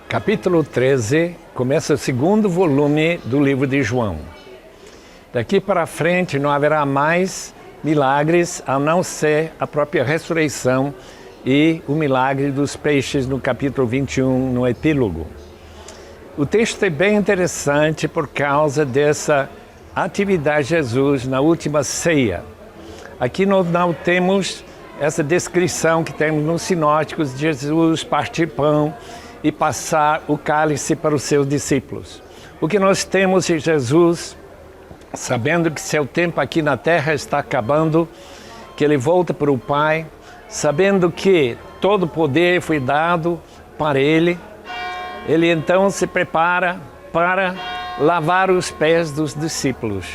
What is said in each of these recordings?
Capítulo 13 começa o segundo volume do livro de João. Daqui para frente não haverá mais milagres, a não ser a própria ressurreição e o milagre dos peixes no capítulo 21, no epílogo. O texto é bem interessante por causa dessa atividade de Jesus na última ceia. Aqui nós não temos essa descrição que temos nos sinóticos de Jesus partir pão e passar o cálice para os seus discípulos. O que nós temos é Jesus, sabendo que seu tempo aqui na terra está acabando, que ele volta para o Pai, sabendo que todo o poder foi dado para ele então se prepara para lavar os pés dos discípulos.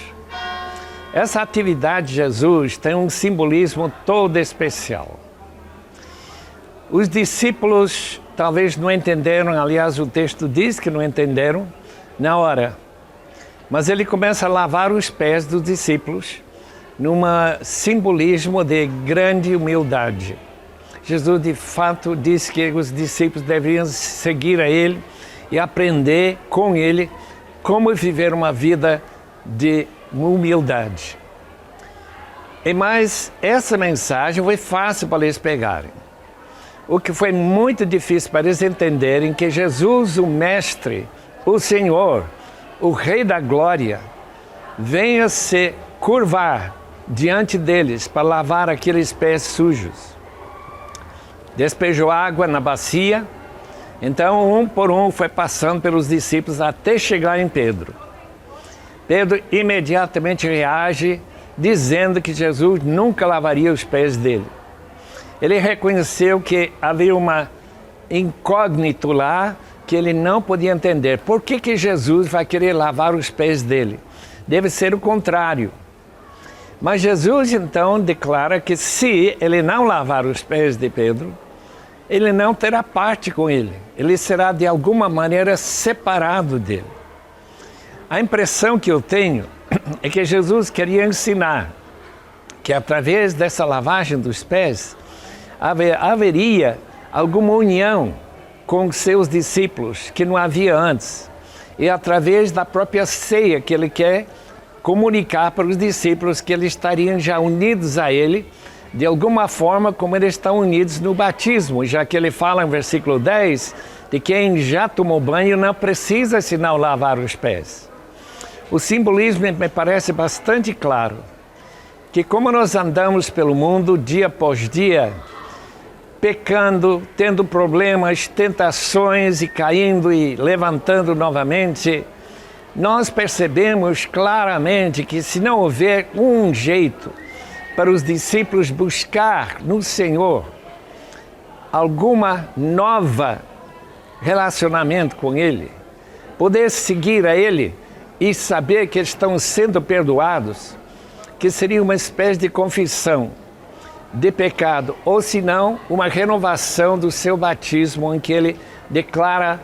Essa atividade de Jesus tem um simbolismo todo especial. Os discípulos talvez não entenderam, aliás o texto diz que não entenderam na hora. Mas ele começa a lavar os pés dos discípulos num simbolismo de grande humildade. Jesus de fato disse que os discípulos deveriam seguir a ele e aprender com ele como viver uma vida de humildade. Mas essa mensagem foi fácil para eles pegarem. O que foi muito difícil para eles entenderem que Jesus, o Mestre, o Senhor, o Rei da Glória, venha se curvar diante deles para lavar aqueles pés sujos. Despejou água na bacia, então um por um foi passando pelos discípulos até chegar em Pedro. Pedro imediatamente reage dizendo que Jesus nunca lavaria os pés dele. Ele reconheceu que havia uma incógnita lá que ele não podia entender. Por que Jesus vai querer lavar os pés dele? Deve ser o contrário. Mas Jesus então declara que se ele não lavar os pés de Pedro, ele não terá parte com ele. Ele será de alguma maneira separado dele. A impressão que eu tenho é que Jesus queria ensinar que através dessa lavagem dos pés haveria alguma união com seus discípulos que não havia antes. E através da própria ceia que ele quer comunicar para os discípulos que eles estariam já unidos a ele, de alguma forma como eles estão unidos no batismo, já que ele fala em versículo 10, de quem já tomou banho não precisa senão lavar os pés. O simbolismo me parece bastante claro, que como nós andamos pelo mundo dia após dia, pecando, tendo problemas, tentações e caindo e levantando novamente, nós percebemos claramente que se não houver um jeito para os discípulos buscar no Senhor alguma nova relacionamento com Ele, poder seguir a Ele e saber que estão sendo perdoados, que seria uma espécie de confissão de pecado, ou se não, uma renovação do seu batismo em que ele declara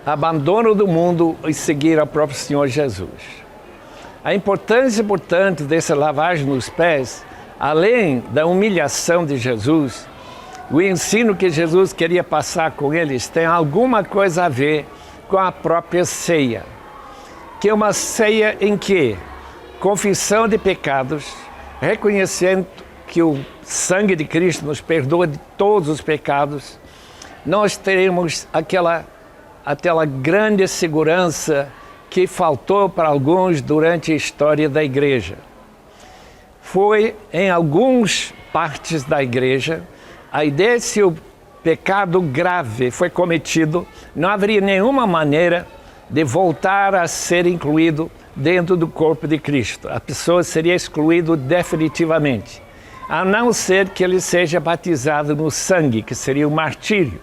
abandono do mundo e seguir ao próprio Senhor Jesus. A importância, portanto, dessa lavagem nos pés, além da humilhação de Jesus, o ensino que Jesus queria passar com eles tem alguma coisa a ver com a própria ceia, que é uma ceia em que confissão de pecados, reconhecendo que o sangue de Cristo nos perdoa de todos os pecados, nós teremos aquela grande segurança que faltou para alguns durante a história da igreja. Foi em algumas partes da igreja, a ideia de se o pecado grave foi cometido, não haveria nenhuma maneira de voltar a ser incluído dentro do corpo de Cristo. A pessoa seria excluída definitivamente, a não ser que ele seja batizado no sangue, que seria o martírio.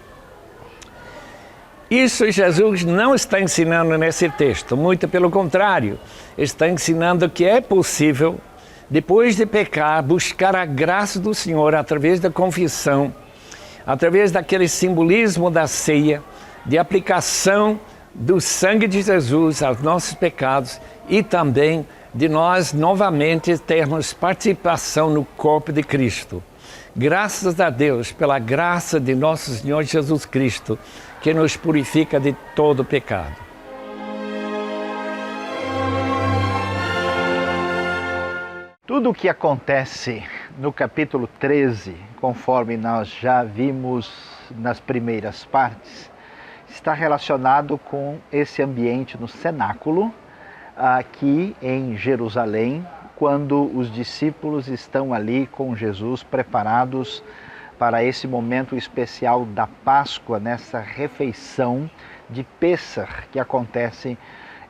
Isso Jesus não está ensinando nesse texto, muito pelo contrário, está ensinando que é possível, depois de pecar, buscar a graça do Senhor através da confissão, através daquele simbolismo da ceia, de aplicação do sangue de Jesus aos nossos pecados e também de nós novamente termos participação no corpo de Cristo. Graças a Deus pela graça de nosso Senhor Jesus Cristo, que nos purifica de todo pecado. Tudo o que acontece no capítulo 13, conforme nós já vimos nas primeiras partes, está relacionado com esse ambiente no cenáculo, aqui em Jerusalém, quando os discípulos estão ali com Jesus preparados para esse momento especial da Páscoa, nessa refeição de Pêssar que acontece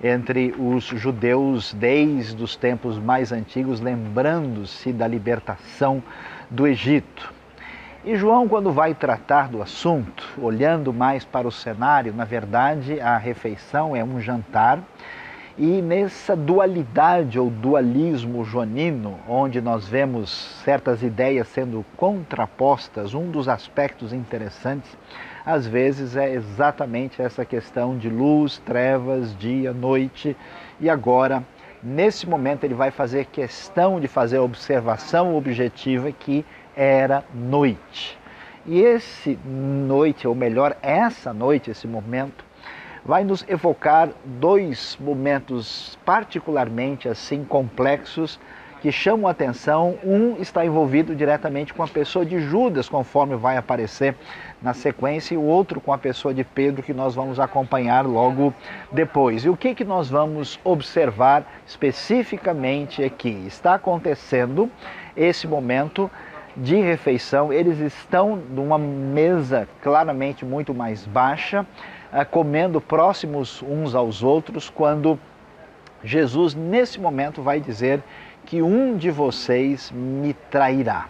entre os judeus desde os tempos mais antigos, lembrando-se da libertação do Egito. E João, quando vai tratar do assunto, olhando mais para o cenário, na verdade a refeição é um jantar, e nessa dualidade ou dualismo joanino, onde nós vemos certas ideias sendo contrapostas, um dos aspectos interessantes, às vezes é exatamente essa questão de luz, trevas, dia, noite. E agora, nesse momento, ele vai fazer questão de fazer a observação objetiva que era noite. E esse noite, ou melhor, essa noite, esse momento, vai nos evocar dois momentos particularmente assim complexos que chamam a atenção. Um está envolvido diretamente com a pessoa de Judas, conforme vai aparecer na sequência, e o outro com a pessoa de Pedro, que nós vamos acompanhar logo depois. E o que nós vamos observar especificamente aqui? Está acontecendo esse momento de refeição, eles estão numa mesa claramente muito mais baixa, comendo próximos uns aos outros, quando Jesus, nesse momento, vai dizer que um de vocês me trairá.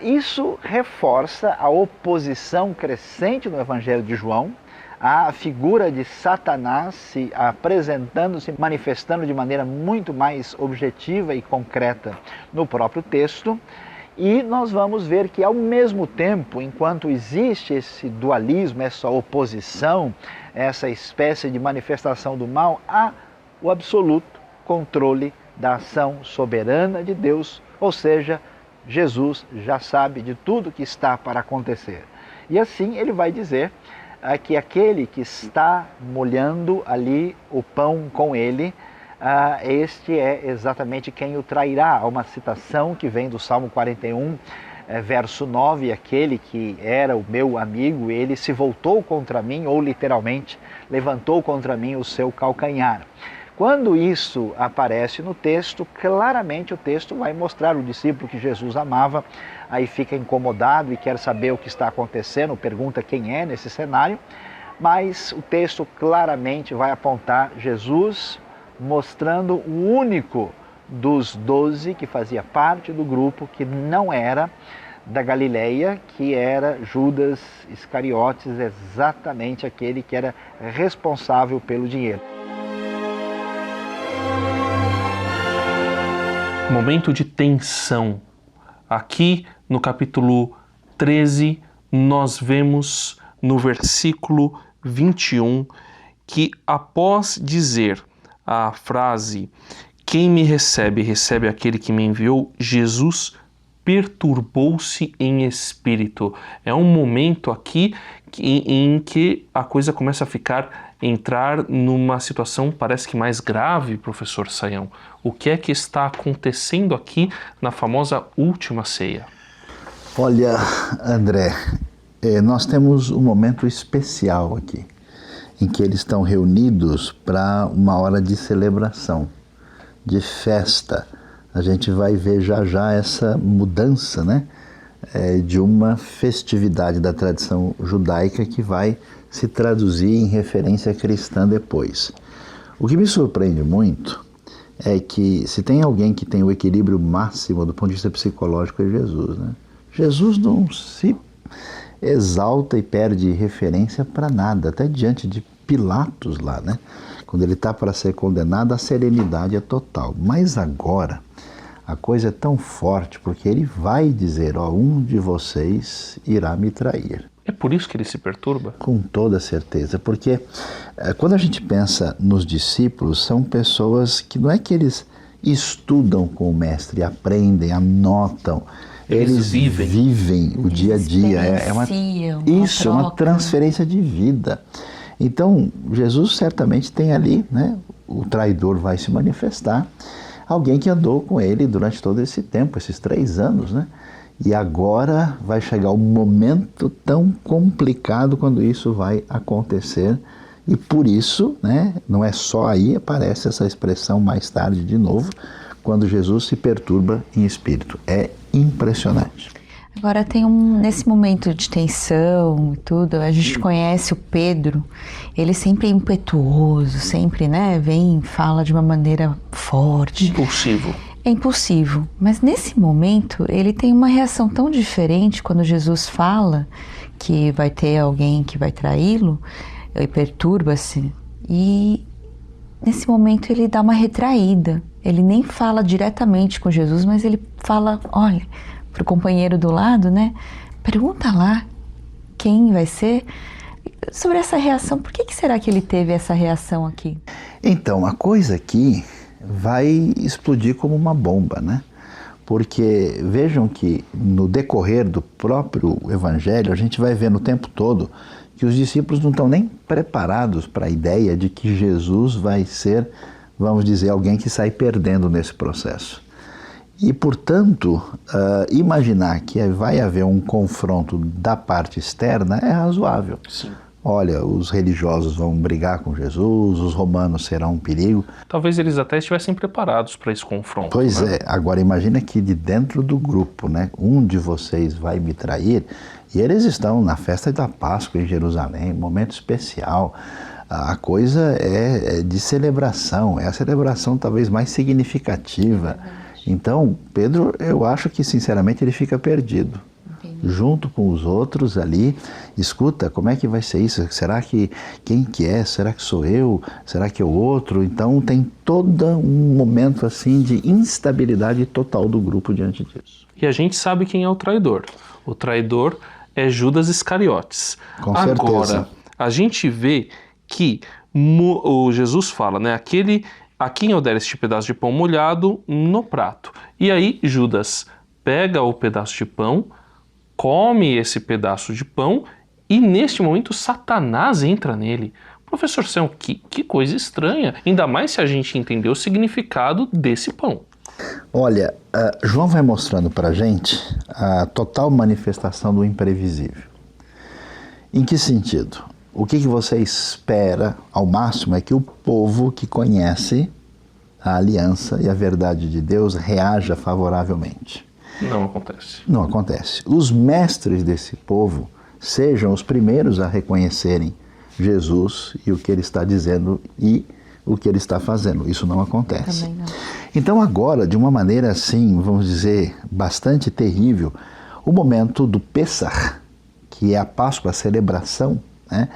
Isso reforça a oposição crescente no Evangelho de João, a figura de Satanás se apresentando, se manifestando de maneira muito mais objetiva e concreta no próprio texto. E nós vamos ver que, ao mesmo tempo, enquanto existe esse dualismo, essa oposição, essa espécie de manifestação do mal, há o absoluto controle da ação soberana de Deus, ou seja, Jesus já sabe de tudo que está para acontecer. E assim ele vai dizer que aquele que está molhando ali o pão com ele, este é exatamente quem o trairá. Há uma citação que vem do Salmo 41, verso 9, aquele que era o meu amigo, ele se voltou contra mim, ou literalmente, levantou contra mim o seu calcanhar. Quando isso aparece no texto, claramente o texto vai mostrar o discípulo que Jesus amava, aí fica incomodado e quer saber o que está acontecendo, pergunta quem é nesse cenário, mas o texto claramente vai apontar Jesus mostrando o único dos 12 que fazia parte do grupo, que não era da Galileia, que era Judas Iscariotes, exatamente aquele que era responsável pelo dinheiro. Momento de tensão. Aqui no capítulo 13, nós vemos no versículo 21 que, após dizer a frase "Quem me recebe, recebe aquele que me enviou", Jesus perturbou-se em espírito. É um momento aqui em que a coisa começa a entrar numa situação parece que mais grave, professor Sayão. O que é que está acontecendo aqui na famosa última ceia? Olha, André, nós temos um momento especial aqui, em que eles estão reunidos para uma hora de celebração, de festa. A gente vai ver já essa mudança, né, de uma festividade da tradição judaica que vai se traduzir em referência cristã depois. O que me surpreende muito é que, se tem alguém que tem o equilíbrio máximo do ponto de vista psicológico, é Jesus, né? Jesus não se exalta e perde referência para nada, até diante de Pilatos lá, né? Quando ele está para ser condenado, a serenidade é total. Mas agora, a coisa é tão forte, porque ele vai dizer, um de vocês irá me trair. É por isso que ele se perturba? Com toda certeza, porque quando a gente pensa nos discípulos, são pessoas que não é que eles estudam com o mestre, aprendem, anotam, Eles vivem o dia a dia. É uma transferência de vida. Então, Jesus certamente tem ali, né, o traidor vai se manifestar, alguém que andou com ele durante todo esse tempo, esses 3 anos, né? E agora vai chegar um momento tão complicado quando isso vai acontecer. E por isso, né, não é só aí, aparece essa expressão mais tarde de novo, quando Jesus se perturba em espírito. É impressionante. Agora tem nesse momento de tensão e tudo, a gente conhece o Pedro, ele sempre é impetuoso, sempre, né, fala de uma maneira forte. Impulsivo. É impulsivo, mas nesse momento ele tem uma reação tão diferente quando Jesus fala que vai ter alguém que vai traí-lo, e perturba-se, e nesse momento ele dá uma retraída, ele nem fala diretamente com Jesus, mas ele fala, olha, para o companheiro do lado, né, pergunta lá quem vai ser, sobre essa reação, por que será que ele teve essa reação aqui? Então, a coisa aqui vai explodir como uma bomba, né? Porque vejam que no decorrer do próprio Evangelho, a gente vai vendo o tempo todo que os discípulos não estão nem preparados para a ideia de que Jesus vai ser, vamos dizer, alguém que sai perdendo nesse processo. E, portanto, imaginar que vai haver um confronto da parte externa é razoável. Sim. Olha, os religiosos vão brigar com Jesus, os romanos serão um perigo. Talvez eles até estivessem preparados para esse confronto. Pois né? é, agora imagina que de dentro do grupo, né, um de vocês vai me trair, e eles estão na festa da Páscoa em Jerusalém, um momento especial. A coisa é de celebração, é a celebração talvez mais significativa. Então, Pedro, eu acho que sinceramente ele fica perdido. Junto com os outros ali, escuta, como é que vai ser isso? Será que, quem que é? Será que sou eu? Será que é o outro? Então tem todo um momento assim de instabilidade total do grupo diante disso. E a gente sabe quem é o traidor. O traidor é Judas Iscariotes. Com certeza. Agora, a gente vê que o Jesus fala, né? Aquele a quem eu der este pedaço de pão molhado no prato. E aí Judas pega o pedaço de pão, come esse pedaço de pão e neste momento Satanás entra nele. Professor Sam, que coisa estranha, ainda mais se a gente entender o significado desse pão. Olha, João vai mostrando para a gente a total manifestação do imprevisível. Em que sentido? O que você espera ao máximo é que o povo que conhece a aliança e a verdade de Deus reaja favoravelmente. Não acontece. Não acontece. Os mestres desse povo sejam os primeiros a reconhecerem Jesus e o que ele está dizendo e o que ele está fazendo. Isso não acontece. Também não. Então agora, de uma maneira assim, vamos dizer, bastante terrível, o momento do Pessach, que é a Páscoa, a celebração, né,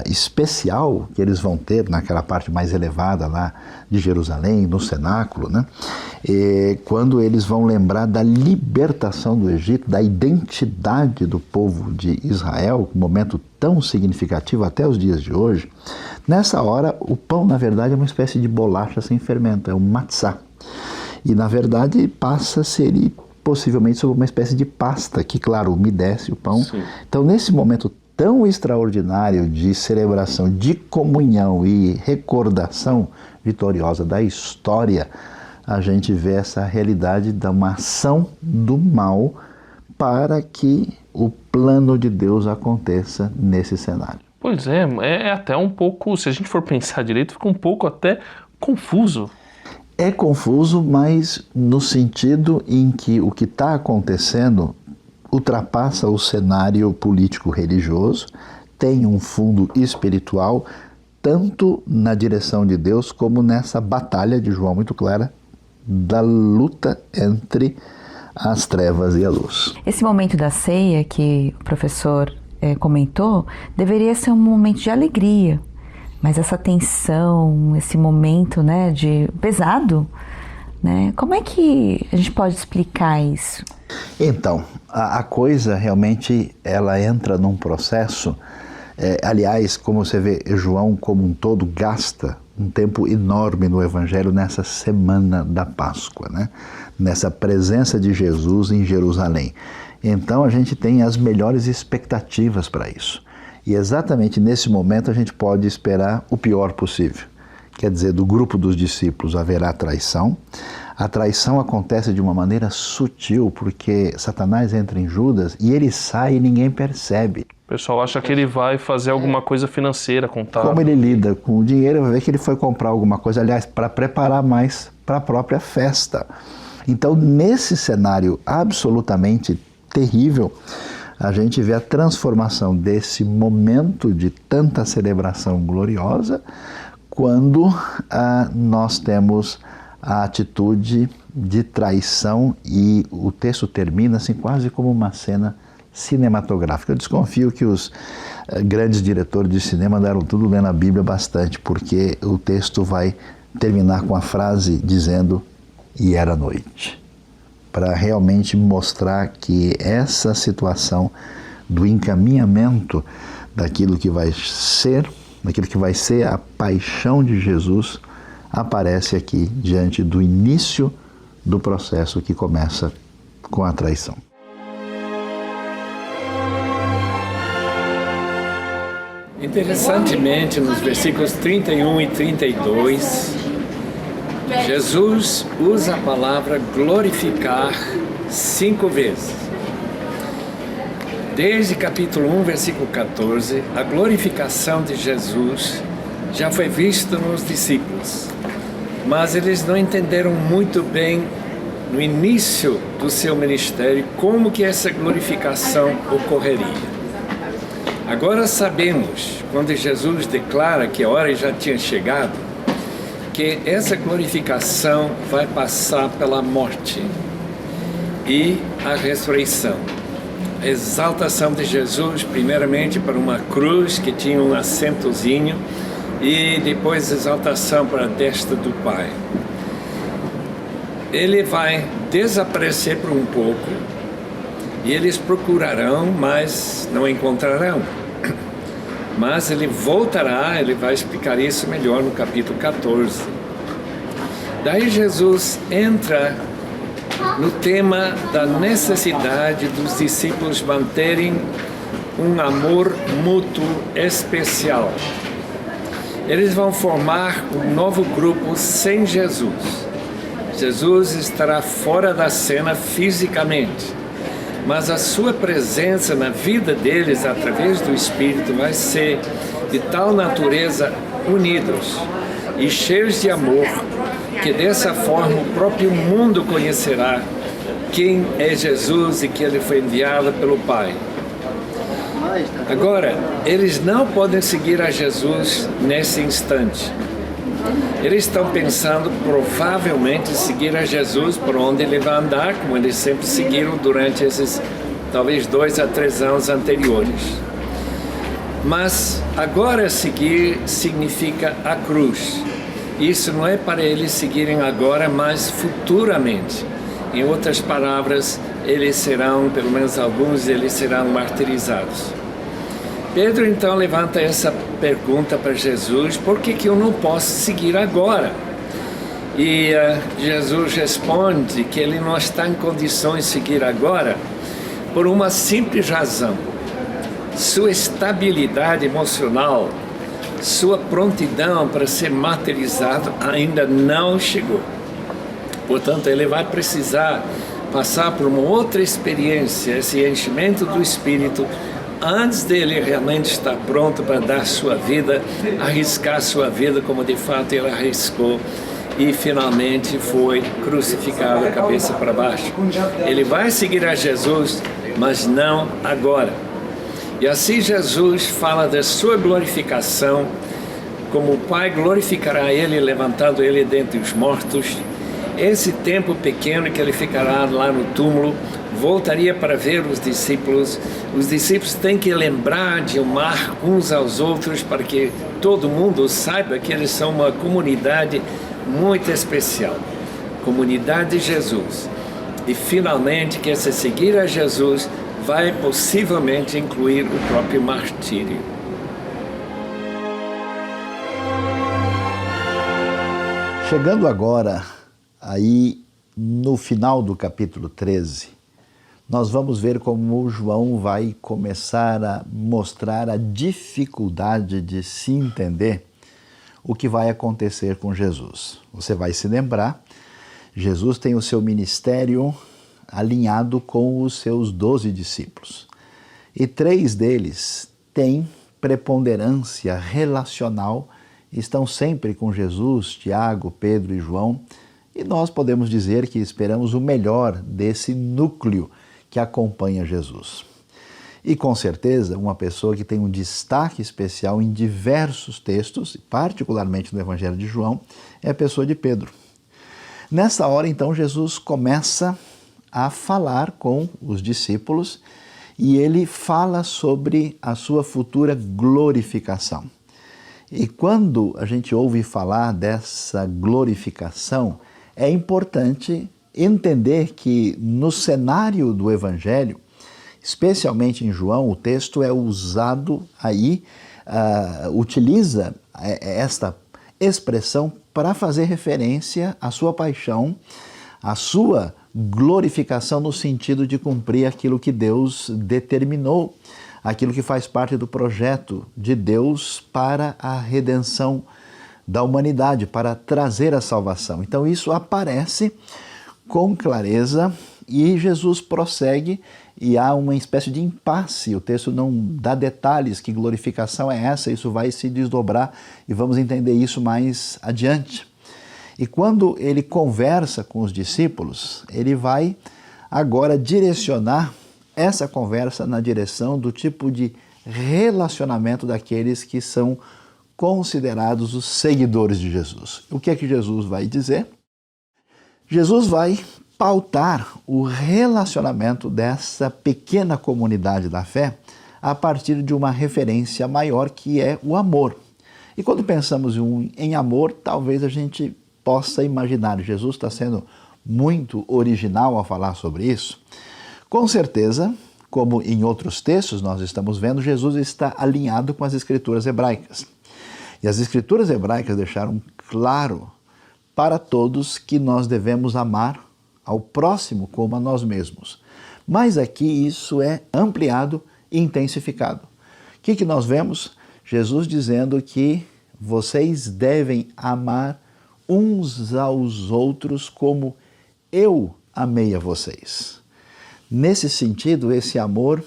especial que eles vão ter naquela parte mais elevada lá de Jerusalém, no cenáculo, né, quando eles vão lembrar da libertação do Egito, da identidade do povo de Israel, um momento tão significativo até os dias de hoje. Nessa hora, o pão, na verdade, é uma espécie de bolacha sem fermento, é um matzá. E, na verdade, passa a ser possivelmente sobre uma espécie de pasta, que, claro, umedece o pão. Sim. Então, nesse momento tão extraordinário de celebração, de comunhão e recordação vitoriosa da história, a gente vê essa realidade de uma ação do mal para que o plano de Deus aconteça nesse cenário. Pois é até um pouco, se a gente for pensar direito, fica um pouco até confuso. É confuso, mas no sentido em que o que está acontecendo ultrapassa o cenário político-religioso, tem um fundo espiritual, tanto na direção de Deus como nessa batalha de João muito clara da luta entre as trevas e a luz. Esse momento da ceia que o professor comentou deveria ser um momento de alegria, mas essa tensão, esse momento, né, de pesado, né, como é que a gente pode explicar isso? Então, a coisa realmente ela entra num processo, aliás, como você vê, João como um todo gasta um tempo enorme no Evangelho nessa semana da Páscoa, né? Nessa presença de Jesus em Jerusalém. Então a gente tem as melhores expectativas para isso. E exatamente nesse momento a gente pode esperar o pior possível. Quer dizer, do grupo dos discípulos haverá traição. A traição acontece de uma maneira sutil, porque Satanás entra em Judas e ele sai e ninguém percebe. O pessoal acha que ele vai fazer alguma coisa financeira, contábil. Como ele lida com o dinheiro, vai ver que ele foi comprar alguma coisa, aliás, para preparar mais para a própria festa. Então, nesse cenário absolutamente terrível, a gente vê a transformação desse momento de tanta celebração gloriosa quando nós temos a atitude de traição e o texto termina assim quase como uma cena cinematográfica. Eu desconfio que os grandes diretores de cinema deram tudo lendo a Bíblia bastante, porque o texto vai terminar com a frase dizendo "e era noite", para realmente mostrar que essa situação do encaminhamento daquilo que vai ser a paixão de Jesus aparece aqui diante do início do processo que começa com a traição. Interessantemente, nos versículos 31 e 32, Jesus usa a palavra glorificar 5 vezes. Desde capítulo 1, versículo 14, a glorificação de Jesus já foi vista nos discípulos, mas eles não entenderam muito bem no início do seu ministério como que essa glorificação ocorreria. Agora sabemos, quando Jesus declara que a hora já tinha chegado, que essa glorificação vai passar pela morte e a ressurreição. A exaltação de Jesus, primeiramente para uma cruz que tinha um assentozinho, e depois a exaltação para a destra do Pai. Ele vai desaparecer por um pouco, e eles procurarão, mas não encontrarão. Mas ele voltará, ele vai explicar isso melhor no capítulo 14. Daí Jesus entra no tema da necessidade dos discípulos manterem um amor mútuo especial. Eles vão formar um novo grupo sem Jesus. Jesus estará fora da cena fisicamente, mas a sua presença na vida deles, através do Espírito, vai ser de tal natureza unidos e cheios de amor, que dessa forma o próprio mundo conhecerá quem é Jesus e que ele foi enviado pelo Pai. Agora, eles não podem seguir a Jesus nesse instante. Eles estão pensando provavelmente em seguir a Jesus por onde ele vai andar, como eles sempre seguiram durante esses talvez 2 a 3 anos anteriores. Mas agora seguir significa a cruz. Isso não é para eles seguirem agora, mas futuramente. Em outras palavras, eles serão, pelo menos alguns deles serão martirizados. Pedro então levanta essa pergunta para Jesus: por que eu não posso seguir agora? E Jesus responde que ele não está em condições de seguir agora por uma simples razão. Sua estabilidade emocional, sua prontidão para ser martirizado ainda não chegou. Portanto, ele vai precisar passar por uma outra experiência, esse enchimento do Espírito, antes dele realmente estar pronto para dar sua vida, arriscar sua vida como de fato ele arriscou e finalmente foi crucificado, a cabeça para baixo. Ele vai seguir a Jesus, mas não agora. E assim Jesus fala da sua glorificação, como o Pai glorificará ele, levantando ele dentre os mortos. Esse tempo pequeno que ele ficará lá no túmulo, voltaria para ver os discípulos. Os discípulos têm que lembrar de amar uns aos outros para que todo mundo saiba que eles são uma comunidade muito especial, comunidade de Jesus. E finalmente que esse seguir a Jesus vai possivelmente incluir o próprio martírio. Chegando agora aí no final do capítulo 13, nós vamos ver como João vai começar a mostrar a dificuldade de se entender o que vai acontecer com Jesus. Você vai se lembrar, Jesus tem o seu ministério alinhado com os seus 12 discípulos. E 3 deles têm preponderância relacional, estão sempre com Jesus, Tiago, Pedro e João, e nós podemos dizer que esperamos o melhor desse núcleo que acompanha Jesus. E com certeza, uma pessoa que tem um destaque especial em diversos textos, particularmente no Evangelho de João, é a pessoa de Pedro. Nessa hora, então, Jesus começa a falar com os discípulos e ele fala sobre a sua futura glorificação. E quando a gente ouve falar dessa glorificação, é importante entender que no cenário do Evangelho, especialmente em João, o texto é usado aí, utiliza esta expressão para fazer referência à sua paixão, à sua glorificação no sentido de cumprir aquilo que Deus determinou, aquilo que faz parte do projeto de Deus para a redenção da humanidade, para trazer a salvação. Então isso aparece com clareza e Jesus prossegue e há uma espécie de impasse. O texto não dá detalhes, que glorificação é essa, isso vai se desdobrar e vamos entender isso mais adiante. E quando ele conversa com os discípulos, ele vai agora direcionar essa conversa na direção do tipo de relacionamento daqueles que são considerados os seguidores de Jesus. O que é que Jesus vai dizer? Jesus vai pautar o relacionamento dessa pequena comunidade da fé a partir de uma referência maior que é o amor. E quando pensamos em amor, talvez a gente possa imaginar, Jesus está sendo muito original ao falar sobre isso. Com certeza, como em outros textos nós estamos vendo, Jesus está alinhado com as escrituras hebraicas. E as escrituras hebraicas deixaram claro para todos que nós devemos amar ao próximo como a nós mesmos. Mas aqui isso é ampliado e intensificado. O que nós vemos? Jesus dizendo que vocês devem amar uns aos outros como eu amei a vocês. Nesse sentido, esse amor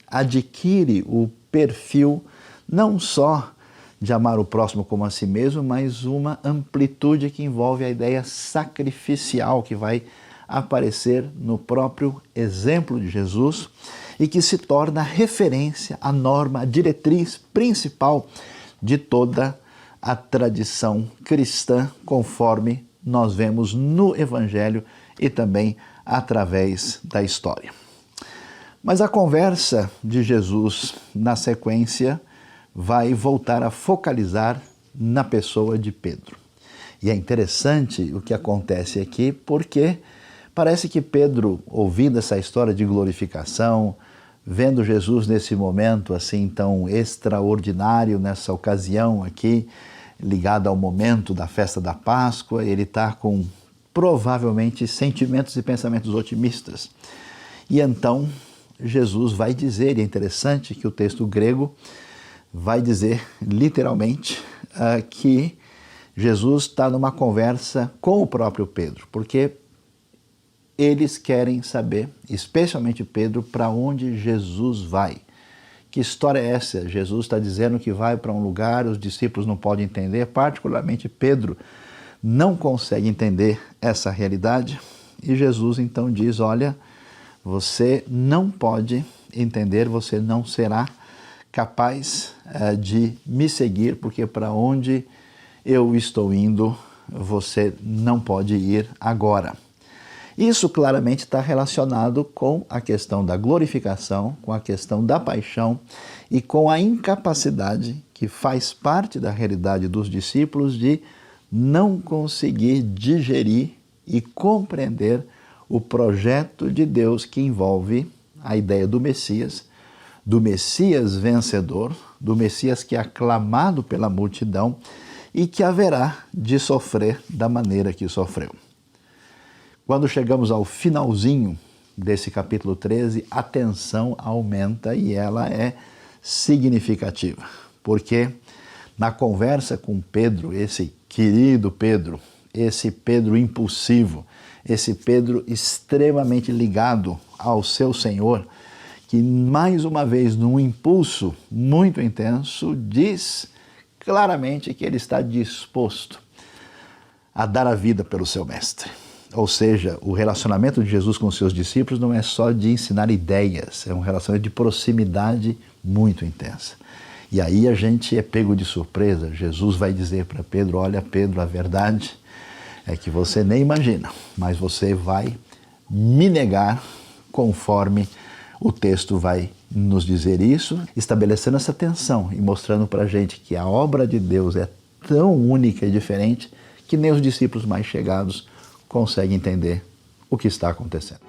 adquire o perfil não só de amar o próximo como a si mesmo, mas uma amplitude que envolve a ideia sacrificial que vai aparecer no próprio exemplo de Jesus e que se torna referência, a norma, a diretriz principal de toda a tradição cristã, conforme nós vemos no Evangelho e também através da história. Mas a conversa de Jesus, na sequência, vai voltar a focalizar na pessoa de Pedro. E é interessante o que acontece aqui, porque parece que Pedro, ouvindo essa história de glorificação, vendo Jesus nesse momento assim tão extraordinário, nessa ocasião aqui, ligada ao momento da festa da Páscoa, ele está com provavelmente sentimentos e pensamentos otimistas. E então Jesus vai dizer, e é interessante que o texto grego vai dizer literalmente que Jesus está numa conversa com o próprio Pedro, porque eles querem saber, especialmente Pedro, para onde Jesus vai. Que história é essa? Jesus está dizendo que vai para um lugar, os discípulos não podem entender, particularmente Pedro não consegue entender essa realidade. E Jesus então diz, olha, você não pode entender, você não será capaz de me seguir, porque para onde eu estou indo, você não pode ir agora. Isso claramente está relacionado com a questão da glorificação, com a questão da paixão e com a incapacidade que faz parte da realidade dos discípulos de não conseguir digerir e compreender o projeto de Deus que envolve a ideia do Messias vencedor, do Messias que é aclamado pela multidão e que haverá de sofrer da maneira que sofreu. Quando chegamos ao finalzinho desse capítulo 13, a tensão aumenta e ela é significativa, porque na conversa com Pedro, esse querido Pedro, esse Pedro impulsivo, esse Pedro extremamente ligado ao seu Senhor, que mais uma vez, num impulso muito intenso, diz claramente que ele está disposto a dar a vida pelo seu mestre. Ou seja, o relacionamento de Jesus com os seus discípulos não é só de ensinar ideias, é um relacionamento de proximidade muito intensa. E aí a gente é pego de surpresa. Jesus vai dizer para Pedro: olha, Pedro, a verdade é que você nem imagina, mas você vai me negar, conforme o texto vai nos dizer isso, estabelecendo essa tensão e mostrando para a gente que a obra de Deus é tão única e diferente que nem os discípulos mais chegados conseguem entender o que está acontecendo.